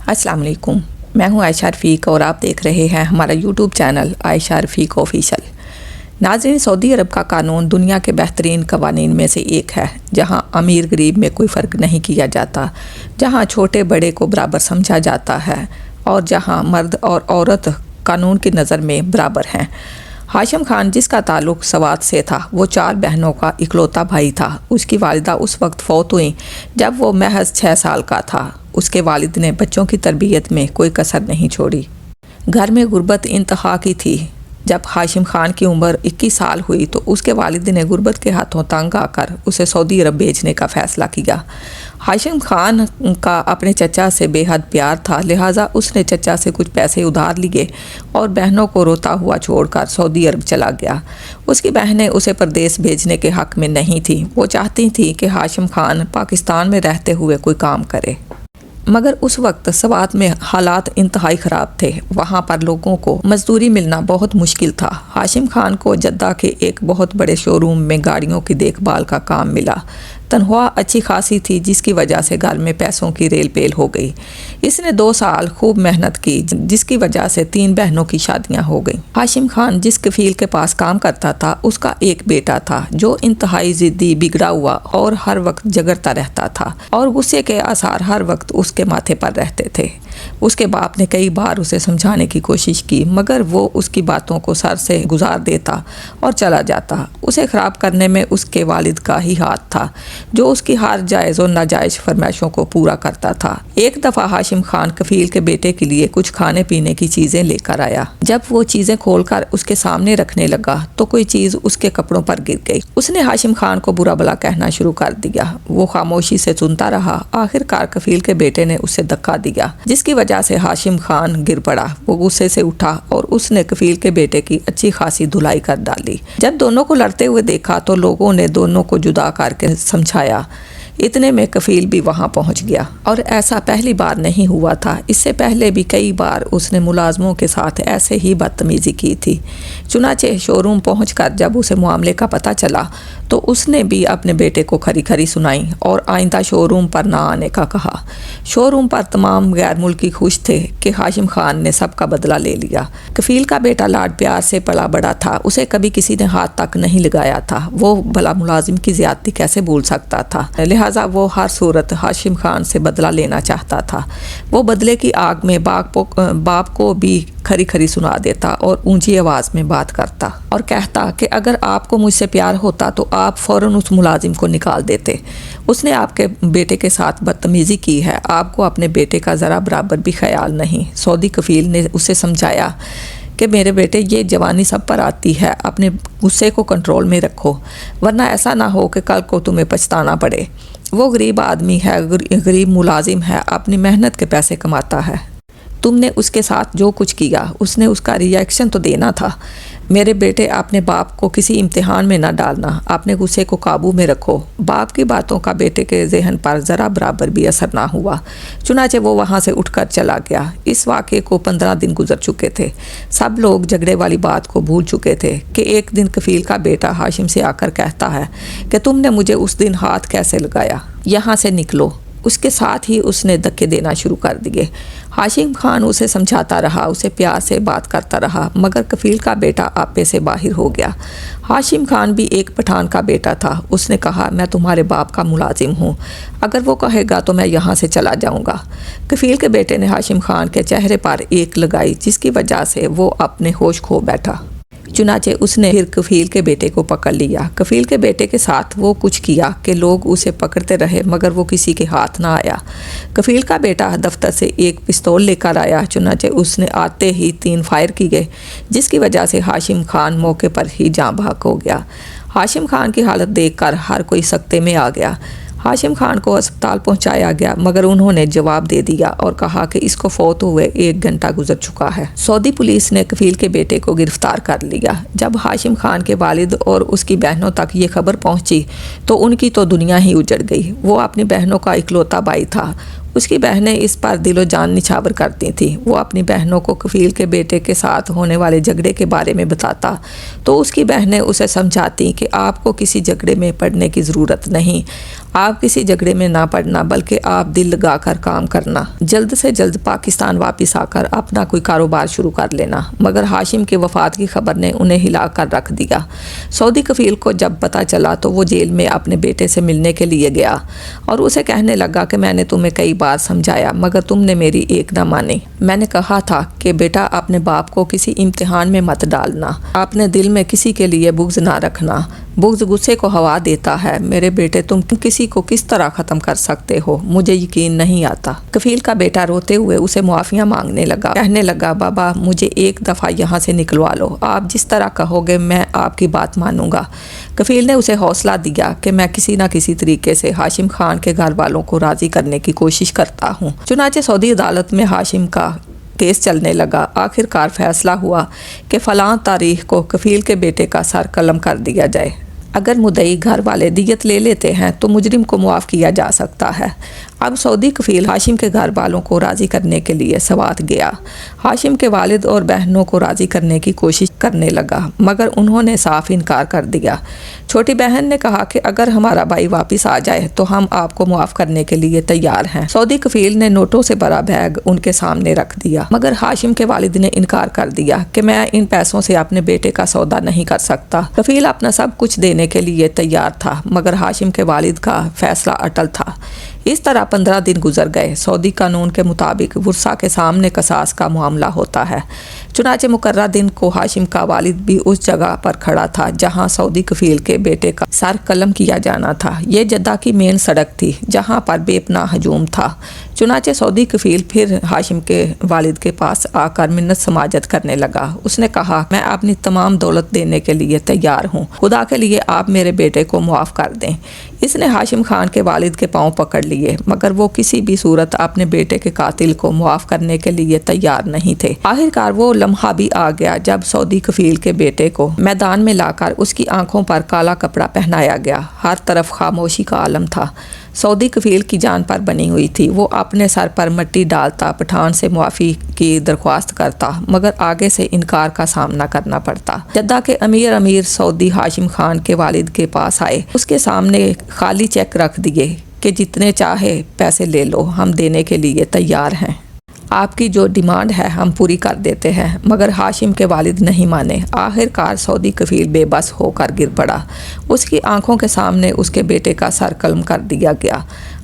अस्सलाम वालेकुम। मैं हूं आयशा रफ़ीक और आप देख रहे हैं हमारा यूट्यूब चैनल आयशा रफ़ीक ऑफिशियल। नाज़रीन, सऊदी अरब का कानून दुनिया के बेहतरीन कवानीन में से एक है, जहां अमीर गरीब में कोई फ़र्क नहीं किया जाता, जहां छोटे बड़े को बराबर समझा जाता है और जहां मर्द और औरत कानून की नज़र में बराबर हैं। हाशिम खान, जिसका ताल्लुक़ सवात से था, वो 4 बहनों का इकलौता भाई था। उसकी वालिदा उस वक्त फ़ौत हुई जब वो महज 6 साल का था। उसके वालिद ने बच्चों की तरबियत में कोई कसर नहीं छोड़ी। घर में गुर्बत इंतहा की थी। जब हाशिम खान की उम्र 21 साल हुई तो उसके वालिद ने गुर्बत के हाथों तंग आकर उसे सऊदी अरब भेजने का फ़ैसला किया। हाशिम खान का अपने चचा से बेहद प्यार था, लिहाजा उसने चचा से कुछ पैसे उधार लिए और बहनों को रोता हुआ छोड़कर सऊदी अरब चला गया। उसकी बहनें उसे परदेश भेजने के हक़ में नहीं थीं। वो चाहती थीं कि हाशिम खान पाकिस्तान में रहते हुए कोई काम करे, मगर उस वक्त सवात में हालात इंतहाई ख़राब थे। वहाँ पर लोगों को मजदूरी मिलना बहुत मुश्किल था। हाशिम खान को जद्दा के एक बहुत बड़े शोरूम में गाड़ियों की देखभाल का काम मिला। तनख्वाह अच्छी खासी थी, जिसकी वजह से घर में पैसों की रेल पेल हो गई। इसने 2 साल खूब मेहनत की, जिसकी वजह से 3 बहनों की शादियां हो गईं। हाशिम खान जिस कफील के पास काम करता था, उसका एक बेटा था जो इंतहाई ज़िद्दी, बिगड़ा हुआ और हर वक्त झगड़ता रहता था और गुस्से के आसार हर वक्त उसके माथे पर रहते थे। उसके बाप ने कई बार उसे समझाने की कोशिश की, मगर वो उसकी बातों को सर से गुजार देता और चला जाता। उसे ख़राब करने में उसके वालिद का ही हाथ था, जो उसकी हर जायज़ और नाजायज़ फरमाइशों को पूरा करता था। एक दफ़ा हाशिम खान कफील के बेटे के लिए कुछ खाने पीने की चीज़ें लेकर आया। जब वो चीज़ें खोलकर उसके सामने रखने लगा तो कोई चीज़ उसके कपड़ों पर गिर गई। उसने हाशिम खान को बुरा भला कहना शुरू कर दिया। वो खामोशी से सुनता रहा। आखिरकार कफील के बेटे ने उसे धक्का दिया, जिसकी वजह से हाशिम खान गिर पड़ा। वो गुस्से से उठा और उसने कफील के बेटे की अच्छी खासी धुलाई कर डाली। जब दोनों को लड़ते हुए देखा तो लोगों ने दोनों को जुदा करके समझाया। इतने में कफील भी वहां पहुंच गया और ऐसा पहली बार नहीं हुआ था। इससे पहले भी कई बार उसने मुलाजमों के साथ ऐसे ही बदतमीजी की थी। चुनाचे शोरूम पहुंचकर जब उसे मामले का पता चला तो उसने भी अपने बेटे को खरी खरी सुनाई और आइंदा शोरूम पर ना आने का कहा। शोरूम पर तमाम गैर मुल्की खुश थे कि हाशिम खान ने सबका बदला ले लिया। कफील का बेटा लाड प्यार से पला बड़ा था। उसे कभी किसी ने हाथ तक नहीं लगाया था। वो भला मुलाजिम की ज्यादती कैसे भूल सकता था। लिहाजा वो हर सूरत हाशिम खान से बदला लेना चाहता था। वो बदले की आग में बाप को भी खरी खरी सुना देता और ऊंची आवाज़ में बात करता और कहता कि अगर आपको मुझसे प्यार होता तो आप फ़ौरन उस मुलाजिम को निकाल देते। उसने आपके बेटे के साथ बदतमीज़ी की है। आपको अपने बेटे का ज़रा बराबर भी ख्याल नहीं। सऊदी कफील ने उसे समझाया कि मेरे बेटे, ये जवानी सब पर आती है, अपने गुस्से को कंट्रोल में रखो, वरना ऐसा ना हो कि कल को तुम्हें पछताना पड़े। वो गरीब आदमी है, गरीब मुलाजिम है, अपनी मेहनत के पैसे कमाता है। तुमने उसके साथ जो कुछ किया, उसने उसका रिएक्शन तो देना था। मेरे बेटे, अपने बाप को किसी इम्तिहान में ना डालना। अपने गुस्से को काबू में रखो। बाप की बातों का बेटे के जहन पर ज़रा बराबर भी असर ना हुआ। चुनाचे वो वहाँ से उठकर चला गया। इस वाक़े को 15 दिन गुजर चुके थे। सब लोग झगड़े वाली बात को भूल चुके थे कि एक दिन कफील का बेटा हाशिम से आकर कहता है कि तुमने मुझे उस दिन हाथ कैसे लगाया, यहाँ से निकलो। उसके साथ ही उसने धक्के देना शुरू कर दिए। हाशिम खान उसे समझाता रहा, उसे प्यार से बात करता रहा, मगर कफील का बेटा आपे से बाहर हो गया। हाशिम खान भी एक पठान का बेटा था। उसने कहा, मैं तुम्हारे बाप का मुलाजिम हूँ, अगर वो कहेगा तो मैं यहाँ से चला जाऊँगा। कफील के बेटे ने हाशिम खान के चेहरे पर एक लगाई, जिसकी वजह से वो अपने होश खो बैठा। चुनाचे उसने फिर कफील के बेटे को पकड़ लिया। कफील के बेटे के साथ वो कुछ किया कि लोग उसे पकड़ते रहे, मगर वो किसी के हाथ ना आया। कफील का बेटा दफ्तर से एक पिस्तौल लेकर आया। चुनाचे उसने आते ही 3 फायर किए, जिसकी वजह से हाशिम खान मौके पर ही जाँ बहक हो गया। हाशिम खान की हालत देखकर हर कोई सख्ते में आ गया। हाशिम खान को अस्पताल पहुंचाया गया, मगर उन्होंने जवाब दे दिया और कहा कि इसको फौत हुए 1 घंटा गुजर चुका है। सऊदी पुलिस ने कफील के बेटे को गिरफ्तार कर लिया। जब हाशिम खान के वालिद और उसकी बहनों तक ये खबर पहुंची तो उनकी तो दुनिया ही उजड़ गई। वो अपनी बहनों का इकलौता भाई था। اس کی بہنیں اس پر دل و جان نچھاور کرتی تھیں۔ وہ اپنی بہنوں کو کفیل کے بیٹے کے ساتھ ہونے والے جھگڑے کے بارے میں بتاتا تو اس کی بہنیں اسے سمجھاتی کہ آپ کو کسی جھگڑے میں پڑنے کی ضرورت نہیں، آپ کسی جھگڑے میں نہ پڑنا بلکہ آپ دل لگا کر کام کرنا، جلد سے جلد پاکستان واپس آ کر اپنا کوئی کاروبار شروع کر لینا۔ مگر ہاشم کے وفات کی خبر نے انہیں ہلا کر رکھ دیا۔ سعودی کفیل کو جب پتہ چلا تو وہ جیل میں اپنے بیٹے سے ملنے کے لیے گیا اور اسے کہنے لگا کہ میں نے تمہیں کئی بار سمجھایا مگر تم نے میری ایک نہ مانی۔ میں نے کہا تھا کہ بیٹا اپنے باپ کو کسی امتحان میں مت ڈالنا، اپنے دل میں کسی کے لیے بغض نہ رکھنا، بغض غصے کو ہوا دیتا ہے۔ میرے بیٹے تم کسی کو کس طرح ختم کر سکتے ہو، مجھے یقین نہیں آتا۔ کفیل کا بیٹا روتے ہوئے اسے معافیاں مانگنے لگا، کہنے لگا بابا مجھے ایک دفعہ یہاں سے نکلوا لو، آپ جس طرح کہو گے میں آپ کی بات مانوں گا۔ کفیل نے اسے حوصلہ دیا کہ میں کسی نہ کسی طریقے سے ہاشم خان کے گھر والوں کو راضی کرنے کی کوشش کرتا ہوں۔ چنانچہ سعودی عدالت میں ہاشم کا کیس چلنے لگا۔ آخر کار فیصلہ ہوا کہ فلاں تاریخ کو کفیل کے بیٹے کا سر قلم کر دیا جائے۔ اگر مدعی گھر والے دیت لے لیتے ہیں تو مجرم کو معاف کیا جا سکتا ہے۔ اب سعودی کفیل ہاشم کے گھر والوں کو راضی کرنے کے لیے سوات گیا۔ ہاشم کے والد اور بہنوں کو راضی کرنے کی کوشش کرنے لگا مگر انہوں نے صاف انکار کر دیا۔ چھوٹی بہن نے کہا کہ اگر ہمارا بھائی واپس آ جائے تو ہم آپ کو معاف کرنے کے لیے تیار ہیں۔ سعودی کفیل نے نوٹوں سے بھرا بیگ ان کے سامنے رکھ دیا مگر ہاشم کے والد نے انکار کر دیا کہ میں ان پیسوں سے اپنے بیٹے کا سودا نہیں کر سکتا۔ کفیل اپنا سب کچھ دینے کے لیے تیار تھا مگر ہاشم کے والد کا فیصلہ اٹل تھا۔ اس طرح 15 دن گزر گئے۔ سعودی قانون کے مطابق ورثاء کے سامنے قصاص کا معاملہ ہوتا ہے۔ چنانچہ مقررہ دن کو ہاشم کا والد بھی اس جگہ پر کھڑا تھا جہاں سعودی کفیل کے بیٹے کا سر قلم کیا جانا تھا۔ یہ جدہ کی مین سڑک تھی جہاں پر بے پناہ ہجوم تھا۔ چنانچہ سعودی کفیل پھر ہاشم کے والد کے پاس آ کر منت سماجت کرنے لگا۔ اس نے کہا میں اپنی تمام دولت دینے کے لیے تیار ہوں، خدا کے لیے آپ میرے بیٹے کو معاف کر دیں۔ اس نے ہاشم خان کے والد کے پاؤں پکڑ لیے مگر وہ کسی بھی صورت اپنے بیٹے کے قاتل کو معاف کرنے کے لیے تیار نہیں تھے۔ آخرکار وہ لمحہ بھی آ گیا جب سعودی کفیل کے بیٹے کو میدان میں لا کر اس کی آنکھوں پر کالا کپڑا پہنایا گیا۔ ہر طرف خاموشی کا عالم تھا۔ سعودی کفیل کی جان پر بنی ہوئی تھی۔ وہ اپنے سر پر مٹی ڈالتا، پٹھان سے معافی کی درخواست کرتا مگر آگے سے انکار کا سامنا کرنا پڑتا۔ جدہ کے امیر سعودی ہاشم خان کے والد کے پاس آئے، اس کے سامنے خالی چیک رکھ دیے کہ جتنے چاہے پیسے لے لو، ہم دینے کے لیے تیار ہیں، آپ کی جو ڈیمانڈ ہے ہم پوری کر دیتے ہیں۔ مگر ہاشم کے والد نہیں مانے۔ آخر کار سعودی کفیل بے بس ہو کر گر پڑا۔ اس کی آنکھوں کے سامنے اس کے بیٹے کا سر قلم کر دیا گیا۔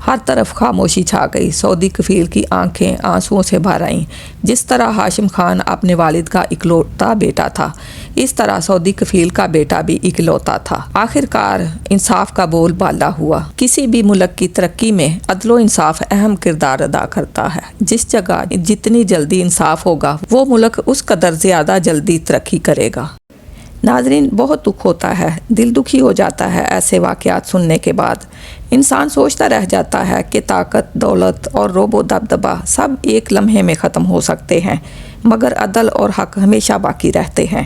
ہر طرف خاموشی چھا گئی۔ سعودی کفیل کی آنکھیں آنسوؤں سے بھر آئیں۔ جس طرح ہاشم خان اپنے والد کا اکلوتا بیٹا تھا، اس طرح سعودی کفیل کا بیٹا بھی اکلوتا تھا۔ آخر کار انصاف کا بول بالا ہوا۔ کسی بھی ملک کی ترقی میں عدل و انصاف اہم کردار ادا کرتا ہے۔ جس جگہ جتنی جلدی انصاف ہوگا وہ ملک اس قدر زیادہ جلدی ترقی کرے گا۔ ناظرین، بہت دکھ ہوتا ہے، دل دکھی ہو جاتا ہے ایسے واقعات سننے کے بعد۔ انسان سوچتا رہ جاتا ہے کہ طاقت، دولت اور رعب و دبدبہ سب ایک لمحے میں ختم ہو سکتے ہیں مگر عدل اور حق ہمیشہ باقی رہتے ہیں۔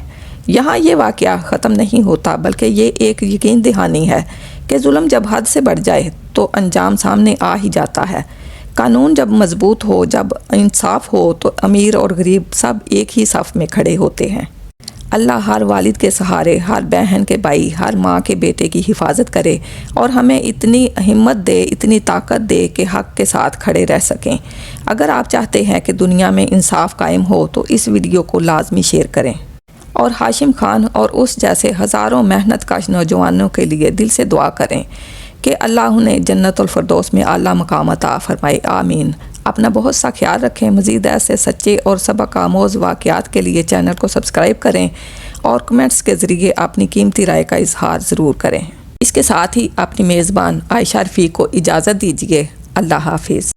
یہاں یہ واقعہ ختم نہیں ہوتا بلکہ یہ ایک یقین دہانی ہے کہ ظلم جب حد سے بڑھ جائے تو انجام سامنے آ ہی جاتا ہے۔ قانون جب مضبوط ہو، جب انصاف ہو تو امیر اور غریب سب ایک ہی صف میں کھڑے ہوتے ہیں۔ اللہ ہر والد کے سہارے، ہر بہن کے بھائی، ہر ماں کے بیٹے کی حفاظت کرے اور ہمیں اتنی ہمت دے، اتنی طاقت دے کہ حق کے ساتھ کھڑے رہ سکیں۔ اگر آپ چاہتے ہیں کہ دنیا میں انصاف قائم ہو تو اس ویڈیو کو لازمی شیئر کریں اور ہاشم خان اور اس جیسے ہزاروں محنت کش نوجوانوں کے لیے دل سے دعا کریں کہ اللہ انہیں جنت الفردوس میں اعلیٰ مقام عطا فرمائے، آمین۔ اپنا بہت سا خیال رکھیں۔ مزید ایسے سچے اور سبق آموز واقعات کے لیے چینل کو سبسکرائب کریں اور کمنٹس کے ذریعے اپنی قیمتی رائے کا اظہار ضرور کریں۔ اس کے ساتھ ہی اپنی میزبان عائشہ رفیق کو اجازت دیجیے۔ اللہ حافظ۔